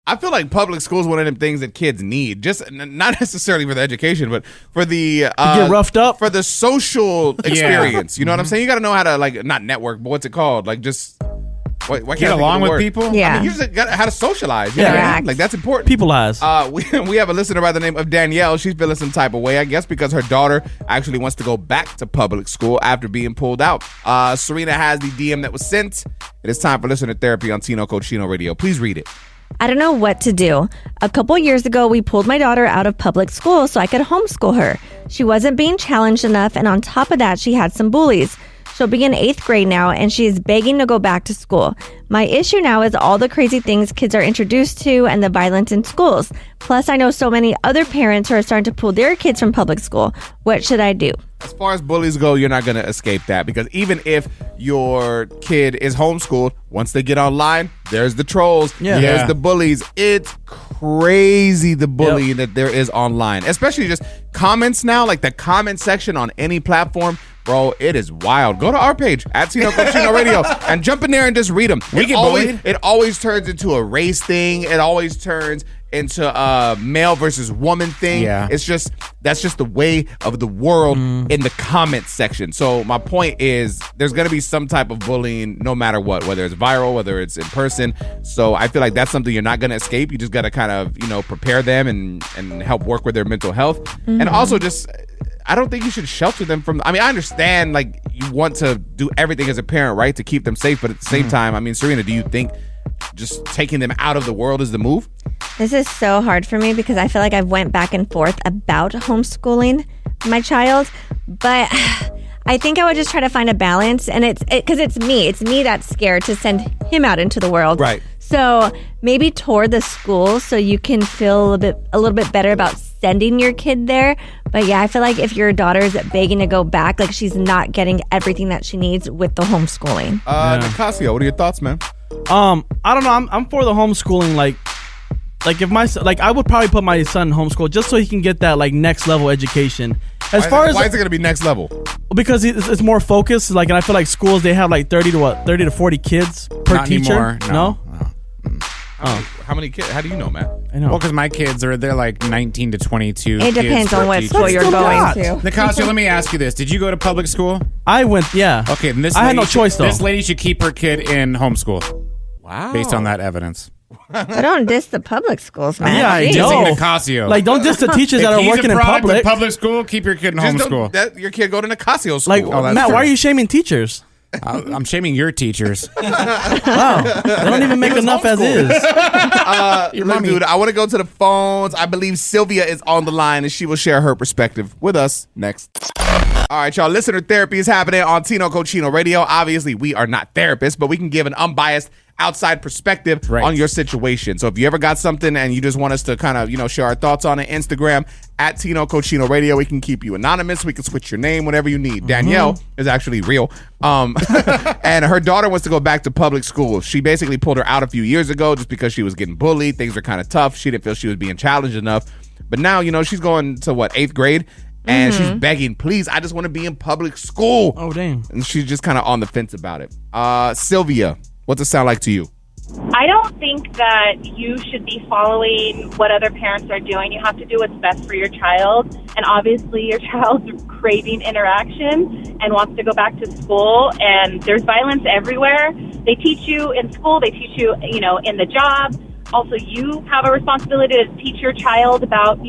I feel like public school is one of them things that kids need, just not necessarily for the education, but for the get roughed up, for the social experience. You know what I'm saying? You got to know how to like not network, but what's it called? Like just get along with people. Yeah, I mean, you just got how to socialize. You know what I mean? Like that's important. Peopleize. We have a listener by the name of Danielle. She's feeling some type of way, I guess, because her daughter actually wants to go back to public school after being pulled out. Serina has the DM that was sent. It is time for listener therapy on Tino Cochino Radio. Please read it. I don't know what to do. A couple years ago, we pulled my daughter out of public school so I could homeschool her. She wasn't being challenged enough, and on top of that, she had some bullies. She'll be in 8th grade now, and she is begging to go back to school. My issue now is all the crazy things kids are introduced to and the violence in schools. Plus, I know so many other parents who are starting to pull their kids from public school. What should I do? As far as bullies go, you're not going to escape that, because even if your kid is homeschooled, once they get online, there's the trolls, there's the bullies. It's crazy the bullying that there is online, especially just comments now, like the comment section on any platform. Bro, it is wild. Go to our page at Tino Cochino Radio and jump in there and just read them. It always turns into a race thing. It always turns into a male versus woman thing. Yeah. That's just the way of the world in the comment section. So my point is there's going to be some type of bullying no matter what, whether it's viral, whether it's in person. So I feel like that's something you're not going to escape. You just got to kind of, prepare them and help work with their mental health. And also just, I don't think you should shelter them from, I understand like you want to do everything as a parent, right, to keep them safe. But at the same time, Serina, do you think just taking them out of the world is the move? This is so hard for me because I feel like I've went back and forth about homeschooling my child, but I think I would just try to find a balance, and because it's me that's scared to send him out into the world. Right. So maybe toward the school so you can feel a little bit better about sending your kid there. But yeah, I feel like if your daughter's begging to go back, like she's not getting everything that she needs with the homeschooling. Nicasio, what are your thoughts, man? I don't know. I'm for the homeschooling. Like if I would probably put my son in homeschool just so he can get that like next level education. Why is it gonna be next level? Because it's more focused. Like, and I feel like schools they have like 30 to 40 kids per Not teacher. Anymore. No. How many kids? How do you know, Matt? I know. Well, because my kids they're like 19 to 22. It depends on what school you're going to. Nicasio, let me ask you this: did you go to public school? I went. Yeah. Okay, then I had no choice though. This lady should keep her kid in homeschool. Wow. Based on that evidence. But don't diss the public schools, man. Yeah, I Dissing know. Nicasio. Like, don't diss the teachers that are working in public. Public school, keep your kid in homeschool. Let your kid go to Nicasio school. Like, Matt, why are you shaming teachers? I'm shaming your teachers. Wow, they don't even make enough as is. Look, dude, I want to go to the phones. I believe Sylvia is on the line, and she will share her perspective with us next. All right, y'all. Listener therapy is happening on Tino Cochino Radio. Obviously, we are not therapists, but we can give an unbiased outside perspective on your situation. So if you ever got something and you just want us to kind of, share our thoughts on it, Instagram at Tino Cochino Radio. We can keep you anonymous. We can switch your name, whatever you need. Danielle is actually real. And her daughter wants to go back to public school. She basically pulled her out a few years ago just because she was getting bullied. Things were kind of tough. She didn't feel she was being challenged enough. But now, she's going to 8th grade. And she's begging, please, I just want to be in public school. Oh, damn. And she's just kind of on the fence about it. Sylvia, what's it sound like to you? I don't think that you should be following what other parents are doing. You have to do what's best for your child. And obviously your child's craving interaction and wants to go back to school. And there's violence everywhere. They teach you in school. They teach you, in the job. Also, you have a responsibility to teach your child about,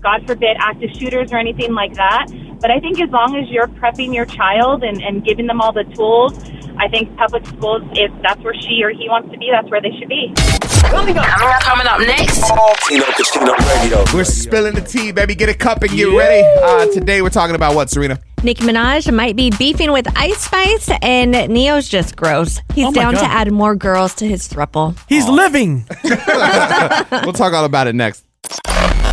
God forbid, active shooters or anything like that. But I think as long as you're prepping your child and giving them all the tools, I think public schools, if that's where she or he wants to be, that's where they should be. Coming up next. Tino Cochino Radio. We're spilling the tea, baby. Get a cup and get ready. Today we're talking about what, Serina? Nicki Minaj might be beefing with Ice Spice, and Neo's just gross. He's down to add more girls to his throuple. He's living. We'll talk all about it next.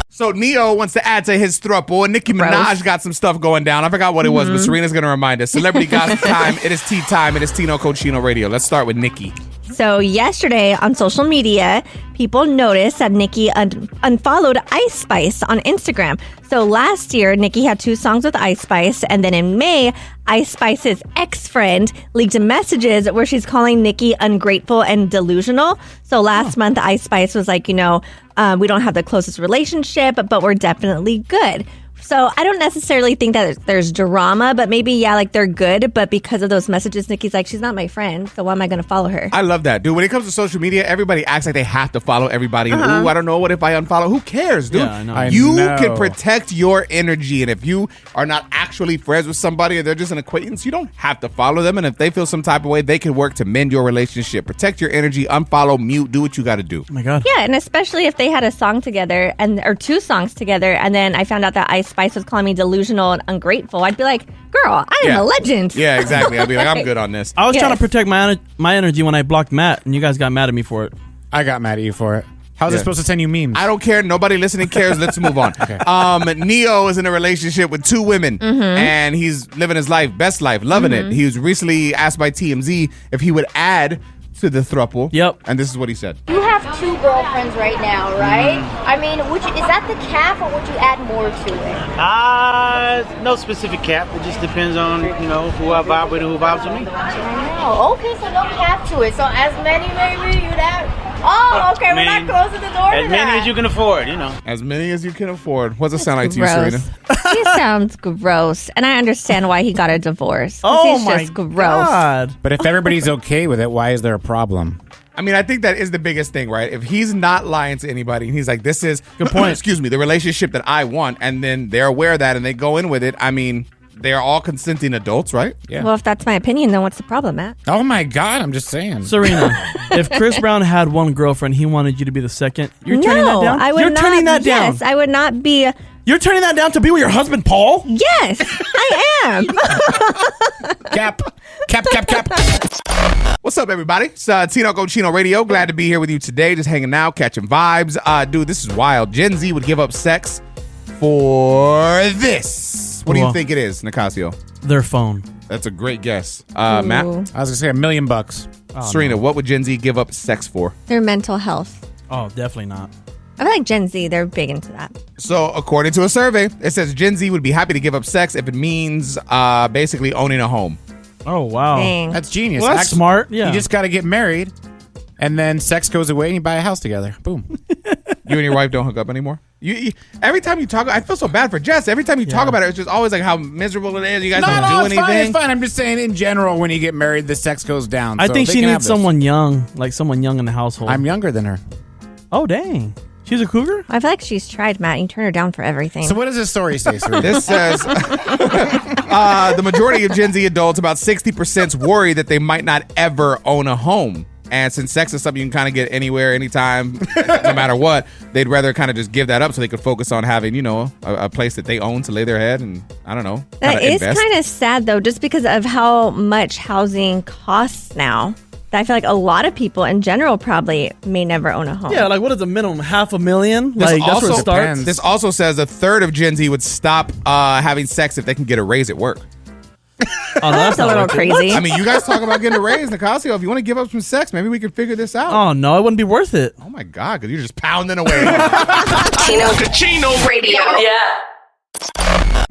So Neo wants to add to his throuple, and Nicki Minaj got some stuff going down. I forgot what it was, but Serena's going to remind us. Celebrity gossip time. It is tea time. It is Tino Cochino Radio. Let's start with Nicki. So yesterday on social media, people noticed that Nicki unfollowed Ice Spice on Instagram. So last year, Nicki had 2 songs with Ice Spice, and then in May, Ice Spice's ex-friend leaked messages where she's calling Nicki ungrateful and delusional. So last month, Ice Spice was like, we don't have the closest relationship, but we're definitely good. So I don't necessarily think that there's drama, but maybe, like they're good. But because of those messages, Nicki's like, she's not my friend. So why am I going to follow her? I love that, dude. When it comes to social media, everybody acts like they have to follow everybody. Ooh, I don't know. What if I unfollow? Who cares, dude? Yeah, I know. You can protect your energy. And if you are not actually friends with somebody or they're just an acquaintance, you don't have to follow them. And if they feel some type of way, they can work to mend your relationship. Protect your energy. Unfollow, mute. Do what you got to do. Oh, my God. Yeah, and especially if they had a song together or 2 songs together, and then I found out that Ice Spice was calling me delusional and ungrateful, I'd be like, girl, I am a legend. Yeah, exactly. I'd be like, I'm good on this. I was trying to protect my energy when I blocked Matt, and you guys got mad at me for it. I got mad at you for it. How's it supposed to send you memes? I don't care. Nobody listening cares. Let's move on. Okay. Neo is in a relationship with 2 women, and he's living his life, best life, loving it. He was recently asked by TMZ if he would add to the throuple. Yep. And this is what he said. You have 2 girlfriends right now, right? I mean, is that the cap, or would you add more to it? No specific cap. It just depends on, who I vibe with and who vibes with me. I know. Okay, so no cap to it. So as many maybe you'd add. Oh, okay. We're not closing the door to as many as you can afford, As many as you can afford. What's it sound like to you, Gross. Serina? He sounds gross, and I understand why he got a divorce. Oh, he's my just gross. God. But if everybody's okay with it, why is there a problem? I mean, I think that is the biggest thing, right? If he's not lying to anybody and he's like, this is, good point. Excuse me, the relationship that I want, and then they're aware of that and they go in with it, I mean, they're all consenting adults, right? Yeah. Well, if that's my opinion, then what's the problem, Matt? Oh my God, I'm just saying. Serena, if Chris Brown had 1 girlfriend, he wanted you to be the second. You're turning that down? I would You're not. turning that down. Yes, I would not be. You're turning that down to be with your husband, Paul? Yes, I am. Cap. What's up, everybody? It's Tino Cochino Radio. Glad to be here with you today. Just hanging out, catching vibes. Dude, this is wild. Gen Z would give up sex for this. What do you think it is, Nicasio? Their phone. That's a great guess. Matt? I was going to say $1 million. Serena, what would Gen Z give up sex for? Their mental health. Oh, definitely not. I feel like Gen Z, they're big into that. So, according to a survey, it says Gen Z would be happy to give up sex if it means basically owning a home. Oh, wow. Dang. That's genius. Well, that's smart. Yeah. You just got to get married, and then sex goes away, and you buy a house together. Boom. You and your wife don't hook up anymore? You every time you talk, I feel so bad for Jess. Every time you talk about it, it's just always like how miserable it is. You guys don't do anything. It's fine. I'm just saying, in general, when you get married, the sex goes down. I So think they she can have needs this. someone young, like someone young in the household. I'm younger than her. Oh, dang. She's a cougar? I feel like she's tried, Matt. You turn her down for everything. So what does this story say, Serena? This says the majority of Gen Z adults, about 60%, worry that they might not ever own a home. And since sex is something you can kind of get anywhere, anytime, no matter what, they'd rather kind of just give that up so they could focus on having, a place that they own to lay their head and, I don't know. That is kind of sad, though, just because of how much housing costs now. I feel like a lot of people in general probably may never own a home. Yeah, like what is the minimum? $500,000? Like that's where it starts. This also says a third of Gen Z would stop having sex if they can get a raise at work. Oh, that's a little crazy. I mean, you guys talk about getting a raise, Nicasio. If you want to give up some sex, maybe we can figure this out. Oh, no, it wouldn't be worth it. Oh, my God, because you're just pounding away. Tino Cochino Radio. Yeah.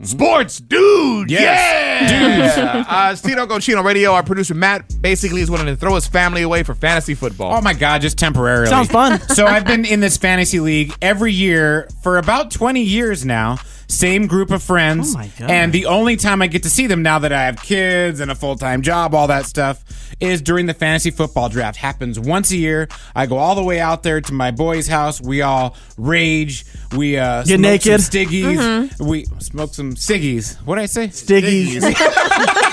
Sports, dude. Yes. Yeah. It's Tino Cochino Radio. Our producer, Matt, basically is wanting to throw his family away for fantasy football. Oh, my God, just temporarily. Sounds fun. So I've been in this fantasy league every year for about 20 years now. Same group of friends. Oh my God. And the only time I get to see them now that I have kids and a full-time job, all that stuff, is during the fantasy football draft. Happens once a year. I go all the way out there to my boy's house. We all rage. We get smoke naked. some Stiggies. We smoke some Siggies. What did I say? Stiggies.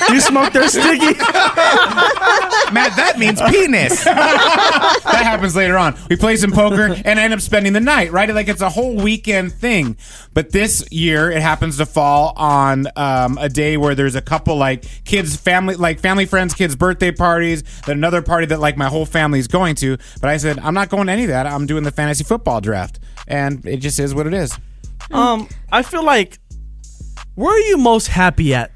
You smoke their Stiggies. Matt, that means penis. That happens later on. We play some poker and end up spending the night, right? Like it's a whole weekend thing. But this year, it happens to fall on a day where there's a couple like kids, family friends, kids' birthday parties. Then another party that like my whole family is going to. But I said I'm not going to any of that. I'm doing the fantasy football draft, and it just is what it is. I feel like where are you most happy at?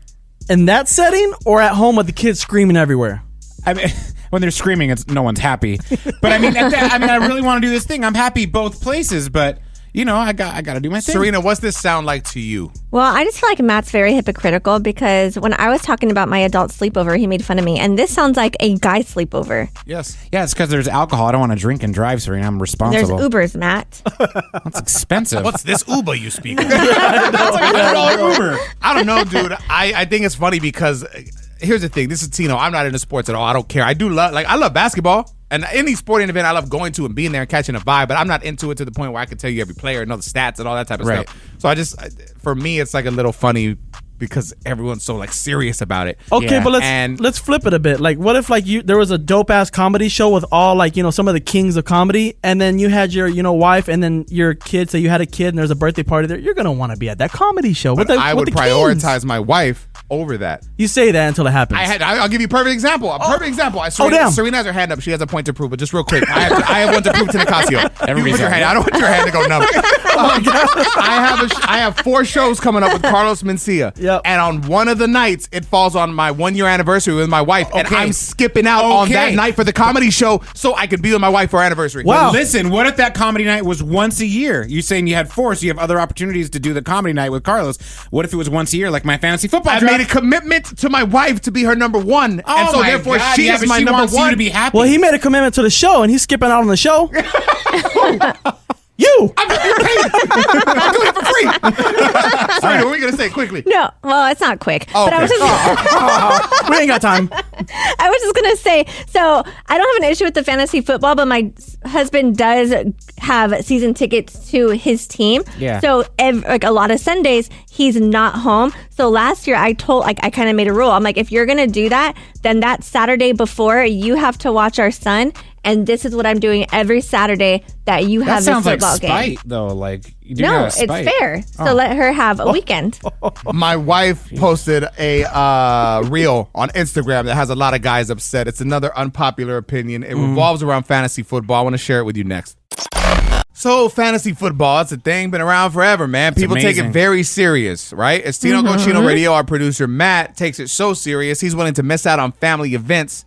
In that setting or at home with the kids screaming everywhere? I mean, when they're screaming, no one's happy. But I mean, I really want to do this thing. I'm happy both places, but I got to do my thing. Serena, what's this sound like to you? Well, I just feel like Matt's very hypocritical because when I was talking about my adult sleepover, he made fun of me. And this sounds like a guy sleepover. Yes. Yeah, it's because there's alcohol. I don't want to drink and drive, Serena. I'm responsible. There's Ubers, Matt. That's expensive. What's this Uber you speak of? That's like $100 Uber. I don't know, dude. I think it's funny because here's the thing. This is Tino. I'm not into sports at all. I don't care. I love basketball. And any sporting event I love going to and being there and catching a vibe, but I'm not into it to the point where I can tell you every player and know the stats and all that type of stuff. So for me, it's like a little funny because everyone's so like serious about it. Okay, but let's flip it a bit. Like, what if there was a dope ass comedy show with all some of the kings of comedy, and then you had your wife and then your kid. So you had a kid and there's a birthday party there. You're gonna want to be at that comedy show. But I would prioritize my wife over that. You say that until it happens. I'll give you a perfect example. Serena has her hand up. She has a point to prove, but just real quick, I have one to prove to Nicasio. I don't want your hand to go numb. I have 4 shows coming up with Carlos Mencia. Yep. And on one of the nights, it falls on my 1-year anniversary with my wife, and I'm skipping out on that night for the comedy show so I could be with my wife for our anniversary. Wow. But listen, what if that comedy night was once a year? You're saying you had 4, so you have other opportunities to do the comedy night with Carlos. What if it was once a year, like my fantasy football draft? I made a commitment to my wife to be her number 1, and so therefore she is my number 1. You to be happy. Well, he made a commitment to the show, and he's skipping out on the show. You! I'm paid. I'm doing it for free. Sorry, what were we going to say quickly? No, well, it's not quick. Oh, but I was just we ain't got time. I was just going to say, so I don't have an issue with the fantasy football, but my husband does have season tickets to his team. Yeah. So a lot of Sundays, he's not home. So last year I kind of made a rule. I'm like, if you're going to do that, then that Saturday before, you have to watch our son. And this is what I'm doing every Saturday that you have this football game. That sounds like spite, though. Like, you do no, it's fair. So let her have a weekend. My wife posted a reel on Instagram that has a lot of guys upset. It's another unpopular opinion. It revolves around fantasy football. I want to share it with you next. So fantasy football, it's a thing, been around forever, man. People take it very serious, right? As Tino Cochino Radio, our producer Matt takes it so serious, he's willing to miss out on family events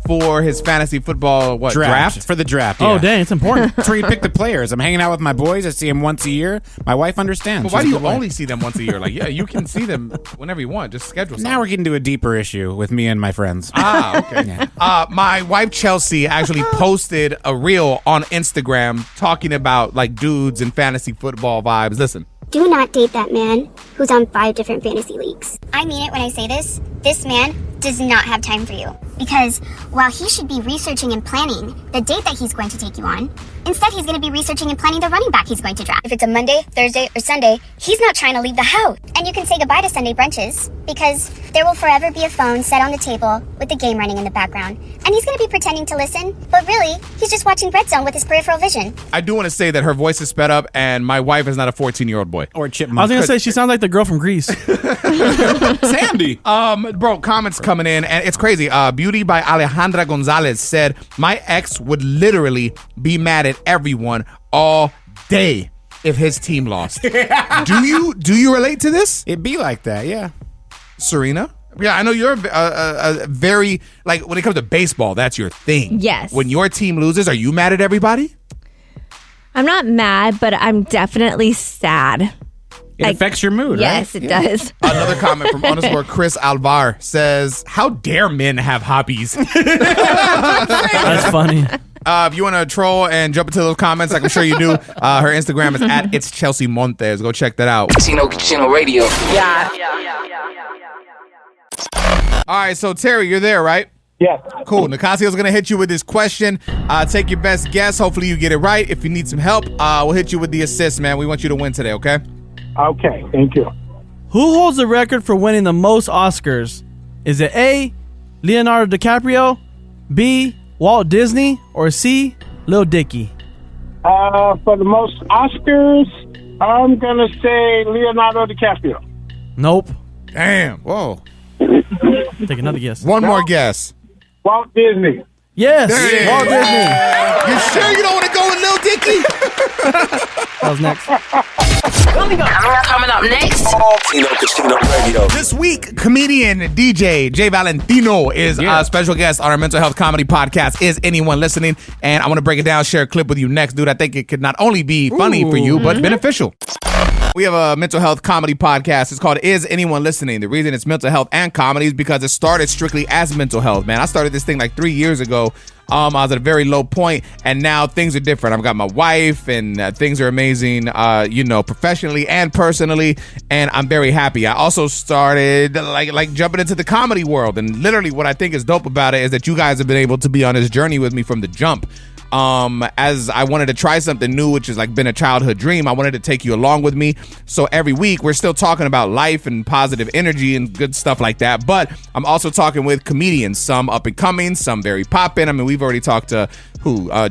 for his fantasy football draft? For the draft, yeah. Oh, dang, it's important. That's where you pick the players. I'm hanging out with my boys. I see them once a year. My wife understands. But why do you only see them once a year? Like, yeah, you can see them whenever you want. Just schedule something. Now we're getting to a deeper issue with me and my friends. Okay. Yeah. My wife, Chelsea, actually posted a reel on Instagram talking about, like, dudes and fantasy football vibes. Listen. Do not date that man who's on 5 different fantasy leagues. I mean it when I say this. This man does not have time for you. Because while he should be researching and planning the date that he's going to take you on, instead he's going to be researching and planning the running back he's going to draft. If it's a Monday, Thursday, or Sunday, he's not trying to leave the house. And you can say goodbye to Sunday brunches because there will forever be a phone set on the table with the game running in the background. And he's going to be pretending to listen, but really, he's just watching Red Zone with his peripheral vision. I do want to say that her voice is sped up and my wife is not a 14-year-old boy. Or a chipmunk. I was going to say, she sounds like the girl from Grease. Sandy. Bro, comments coming in, and it's crazy. Beauty by Alejandra Gonzalez said, my ex would literally be mad at everyone all day if his team lost. Do you relate to this? It'd be like that, yeah. Serena? Yeah, I know you're a very, like, when it comes to baseball, that's your thing. Yes. When your team loses, are you mad at everybody? I'm not mad, but I'm definitely sad. It affects your mood, yes, right? Yes, it does. Another comment from _ Chris Alvar says, how dare men have hobbies? That's funny. If you want to troll and jump into those comments, like I'm sure you do, her Instagram is at It's Chelsea Montes. Go check that out. Tino Cochino Radio. Yeah. All right, so Terry, you're there, right? Yeah. Cool. Nicasio's going to hit you with this question. Take your best guess. Hopefully you get it right. If you need some help, we'll hit you with the assist, man. We want you to win today, okay? Okay, thank you. Who holds the record for winning the most Oscars? Is it A, Leonardo DiCaprio, B, Walt Disney, or C, Lil Dicky? For the most Oscars, I'm going to say Leonardo DiCaprio. Nope. Damn. Whoa. Take another guess. One more guess. Walt Disney. Yes, Damn. Walt Disney. You sure you don't want to go with Lil Dicky? That was next. Coming up next. Tino Casino Radio. This week, comedian DJ Jay Valentino is a special guest on our mental health comedy podcast, Is Anyone Listening? And I want to break it down, share a clip with you next, dude. I think it could not only be funny for you, but beneficial. We have a mental health comedy podcast. It's called Is Anyone Listening? The reason it's mental health and comedy is because it started strictly as mental health, man. I started this thing like 3 years ago. I was at a very low point, and now things are different. I've got my wife, and things are amazing, professionally and personally, and I'm very happy. I also started like jumping into the comedy world, and literally what I think is dope about it is that you guys have been able to be on this journey with me from the jump. As I wanted to try something new, which has like been a childhood dream, I wanted to take you along with me. So every week we're still talking about life and positive energy and good stuff like that. But I'm also talking with comedians, some up and coming, some very poppin'. I mean, we've already talked to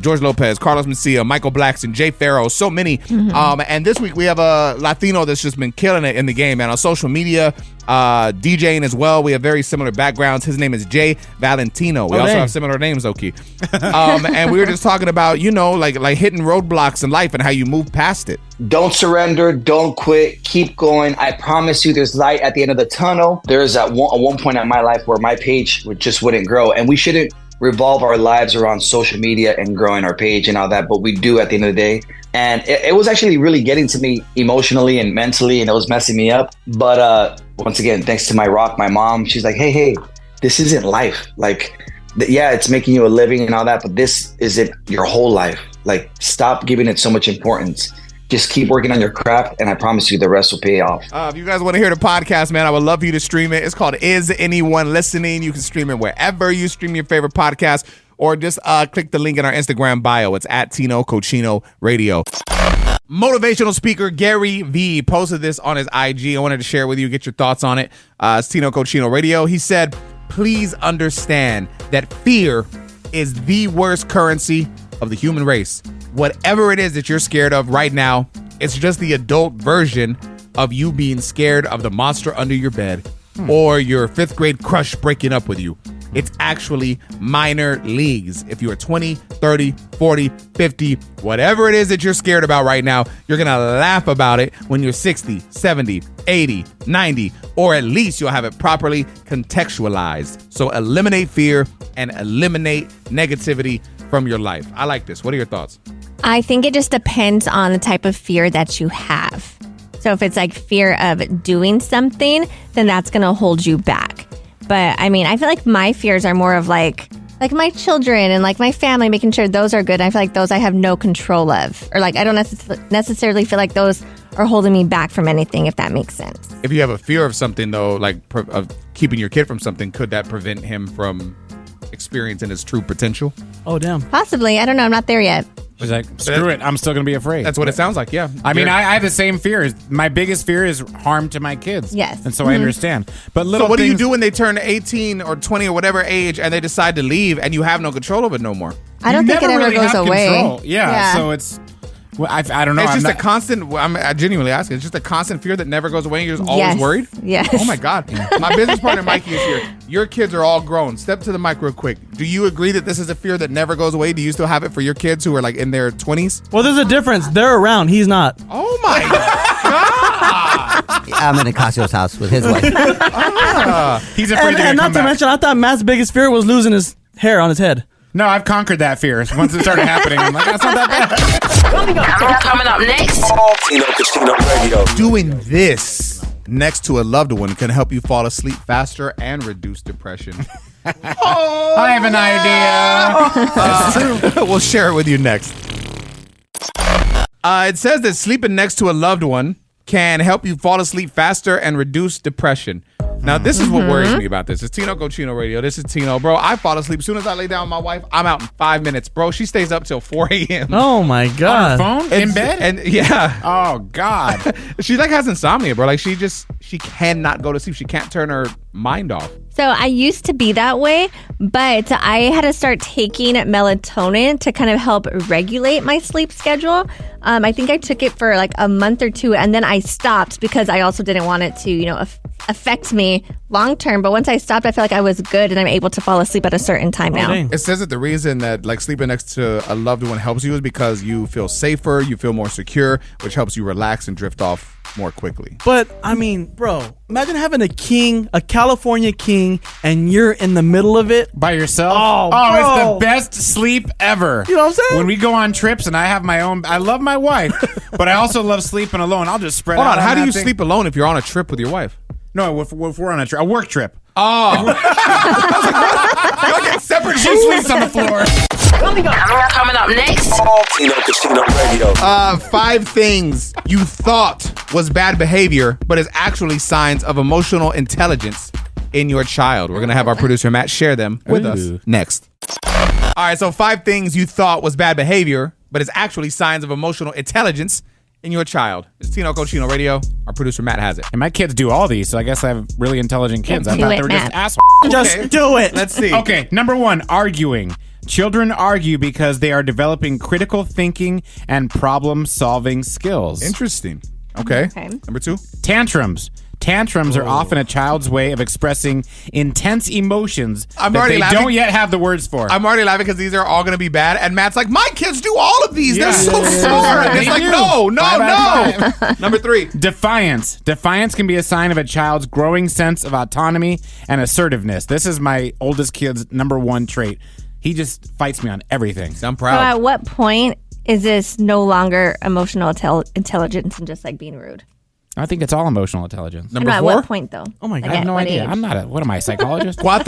George Lopez, Carlos Mencia, Michael Blackson, Jay Farrow, so many. And this week we have a Latino that's just been killing it in the game, man, on social media, DJing as well. We have very similar backgrounds. His name is Jay Valentino. We also have similar names, Oki. And we were just talking about, like hitting roadblocks in life and how you move past it. Don't surrender. Don't quit. Keep going. I promise you there's light at the end of the tunnel. There's at one point in my life where my page just wouldn't grow, and we shouldn't revolve our lives around social media and growing our page and all that, but we do at the end of the day. And it was actually really getting to me emotionally and mentally, and it was messing me up. But once again, thanks to my mom, she's like, hey, this isn't life. Like, it's making you a living and all that, but this isn't your whole life. Like, stop giving it so much importance. Just keep working on your craft, and I promise you the rest will pay off. If you guys want to hear the podcast, man, I would love for you to stream it. It's called Is Anyone Listening? You can stream it wherever you stream your favorite podcast, or just click the link in our Instagram bio. It's at Tino Cochino Radio. Motivational speaker Gary Vee posted this on his IG. I wanted to share with you, get your thoughts on it. It's Tino Cochino Radio. He said, please understand that fear is the worst currency of the human race. Whatever it is that you're scared of right now, it's just the adult version of you being scared of the monster under your bed or your fifth grade crush breaking up with you. It's actually minor leagues. If you are 20, 30, 40, 50, whatever it is that you're scared about right now, you're going to laugh about it when you're 60, 70, 80, 90, or at least you'll have it properly contextualized. So eliminate fear and eliminate negativity from your life. I like this. What are your thoughts? I think it just depends on the type of fear that you have. So if it's like fear of doing something, then that's going to hold you back. But I mean, I feel like my fears are more of like my children and like my family, making sure those are good. I feel like those I have no control of, or like I don't necessarily feel like those are holding me back from anything, if that makes sense. If you have a fear of something, though, like of keeping your kid from something, could that prevent him from experiencing his true potential? Oh, damn. Possibly. I don't know. I'm not there yet. He's like, screw it. I'm still going to be afraid. That's what it sounds like, yeah. I mean, I have the same fears. My biggest fear is harm to my kids. Yes. And so I understand. But so what do you do when they turn 18 or 20 or whatever age and they decide to leave and you have no control of it no more? I don't think it ever really goes away. Control. Yeah. So it's... Well, I don't know. It's just a constant. I genuinely ask. It's just a constant fear that never goes away. And you're just always worried. Yes. Oh my God. My business partner Mikey is here. Your kids are all grown. Step to the mic real quick. Do you agree that this is a fear that never goes away? Do you still have it for your kids who are like in their 20s? Well, there's a difference. They're around. He's not. Oh my God. I'm in Nicasio's house with his wife. He's afraid and not to mention, I thought Matt's biggest fear was losing his hair on his head. No, I've conquered that fear. Once it started happening, I'm like, that's not that bad. Coming up next. Tino Casino Radio. Doing this next to a loved one can help you fall asleep faster and reduce depression. I have an idea. That's true. We'll share it with you next. It says that sleeping next to a loved one can help you fall asleep faster and reduce depression. Now, this is what worries me about this. It's Tino Cochino Radio. This is Tino. Bro, I fall asleep. As soon as I lay down with my wife, I'm out in 5 minutes. Bro, she stays up till 4 a.m. Oh, my God. On her phone? In bed? And yeah. Oh, God. She like has insomnia, bro. Like she cannot go to sleep. She can't turn her mind off. So I used to be that way, but I had to start taking melatonin to kind of help regulate my sleep schedule. I think I took it for like a month or two, and then I stopped because I also didn't want it to, affect me long term. But once I stopped, I felt like I was good and I'm able to fall asleep at a certain time now. dang. It says that the reason that like sleeping next to a loved one helps you is because you feel safer, you feel more secure, which helps you relax and drift off more quickly. But I mean, bro, imagine having a king, a California king, and you're in the middle of it by yourself. Oh, it's bro. the best sleep ever. You know what I'm saying? When we go on trips and I have my own, I love my wife, but I also love sleeping alone. I'll just spread Hold out. on, how do that you thing. sleep alone if you're on a trip with your wife? No, if we're on a work trip. Oh. Y'all get separate. She sleeps on the floor. Coming up next. Tino Casino Radio. 5 things you thought was bad behavior, but is actually signs of emotional intelligence in your child. We're going to have our producer, Matt, share them with us next. All right, so 5 things you thought was bad behavior, but is actually signs of emotional intelligence in your child. It's Tino Cochino Radio. Our producer, Matt, has it. And my kids do all these, so I guess I have really intelligent kids. I thought they were just assholes. Just do it. Let's see. Okay, number 1, arguing. Children argue because they are developing critical thinking and problem-solving skills. Interesting. Okay. Number 2. Tantrums. Tantrums are often a child's way of expressing intense emotions that they don't yet have the words for. I'm already laughing because these are all going to be bad. And Matt's like, my kids do all of these. They're so smart. And it's like, no. Number 3. Defiance. Defiance can be a sign of a child's growing sense of autonomy and assertiveness. This is my oldest kid's number 1 trait. He just fights me on everything. I'm So proud. at what point is this no longer emotional intelligence and just like being rude? I think it's all emotional intelligence. Number At 4. what point though? Oh my God. I have no idea. Age? I'm not what am I, a psychologist? 4.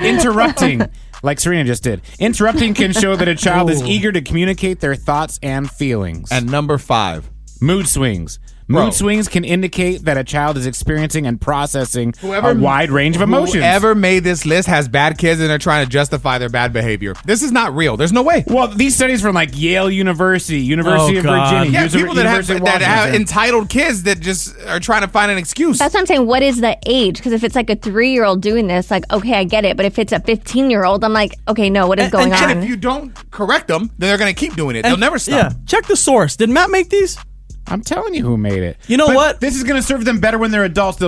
Interrupting, like Serina just did. Interrupting can show that a child is eager to communicate their thoughts and feelings. And number 5. Mood swings. Mood swings can indicate that a child is experiencing and processing a wide range of emotions. Whoever made this list has bad kids and they're trying to justify their bad behavior. This is not real. There's no way. Well, these studies from like Yale University, University of God. Virginia, Yeah, people that University of have Washington. entitled kids that just are trying to find an excuse. That's what I'm saying. What is the age? Because if it's like a 3-year-old doing this, like, okay, I get it. But if it's a 15-year-old, I'm like, okay, no, what is going on? And if you don't correct them, then they're going to keep doing it. They'll never stop. Yeah. Check the source. Did Matt make these? I'm telling you who made it. You know what? This is going to serve them better when they're adults.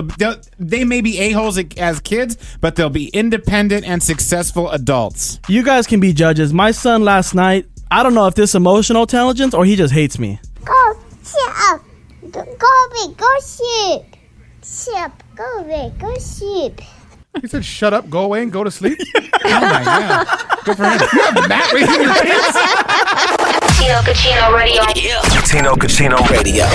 They may be a-holes as kids, but they'll be independent and successful adults. You guys can be judges. My son last night, I don't know if this emotional intelligence or he just hates me. Go, sheep. Go big, go sheep. Sheep, go big, go sheep. He said, shut up, go away, and go to sleep. Oh, my God. Good for him. You have Matt raising your kids? Tino Casino Radio. Tino Casino Radio.